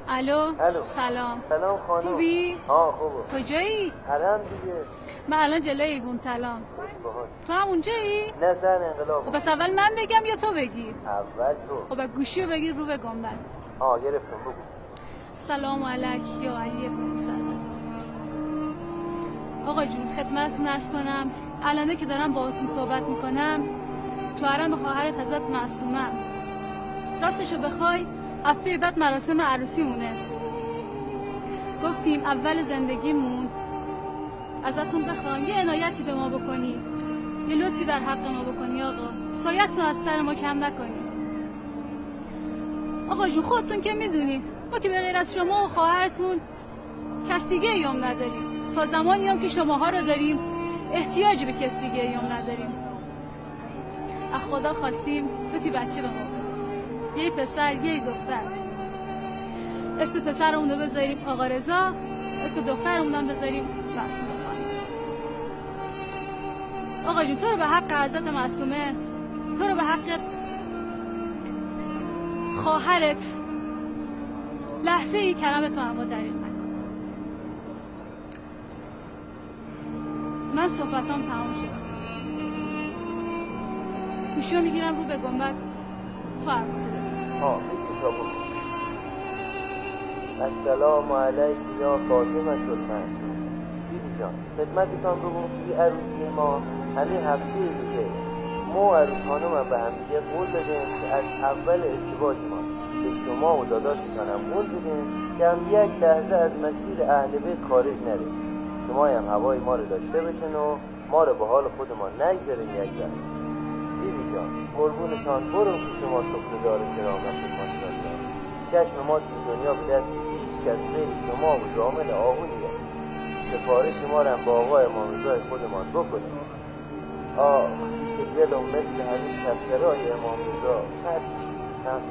الو. الو. سلام. سلام خانم. خوبی؟ خوبه. کجایی؟ حرم دیگه. من الان جلوی ایوون طلام. تو هم اونجایی؟ نه زن انقلاب. خب بس اول من بگم یا تو بگی؟ اول تو. خب گوشی رو بگیر رو به گنبد. گرفتم بگو. سلام علیک یا علی ابن موسی. آقا جون خدمتتون عرض کنم الانه که دارم باهاتون صحبت میکنم تو حرم به خواهرت حضرت معصومم. راستشو بخوای هفته بعد مراسم عروسی مونه. گفتیم اول زندگیمون ازتون بخوام یه عنایتی به ما بکنی، یه لطفی در حق ما بکنی آقا، سایتون از سر ما کم نکنی. آقا جون خودتون که میدونید ما که به غیر از شما و خواهرتون کس دیگه ایام نداریم. تا زمانی هم که شماها رو داریم احتیاجی به کس دیگه ایام نداریم. از خدا خواستیم دوتی بچه به ما بدیم، یه پسر یه دختر. اسم پسرمون رو بذاریم آقا رضا، اسم دخترمون هم بذاریم معصومه خانم. آقا جون تو رو به حق حضرت معصومه، تو رو به حق خواهرت لحظه ای کرم تو اما دریغ نکن. من صحبتام تمام شد. گوشی رو میگیرم رو به گنبد، تو حرفاتو بزن. السلام علیک یا فاطمه المعصومه. بیبی جان خدمتتان بگم که عروسی ما همین هفته دیگه ما و عروس خانم به هم دیگه قول دادیم که از اول ازدواج ما به شما و داداشتان هم قول بدیم که هم یک لحظه از مسیر اهل بیت خارج نریم. شما هم هوای ما رو داشته بشن و ما رو به حال خودمان نگذارین یک لحظه. بیبی جان قربونتان برو که شما سفره‌دار کرامت ماشاءالله. چشم ما توی دنیا به دست هیچ کس غیر شما و ضامن آهونیه. سفارش ما رو هم با آقای امام رضای خودمان بکنیم. که دلم مثل همین کفترهای امام رضا هر چی سمت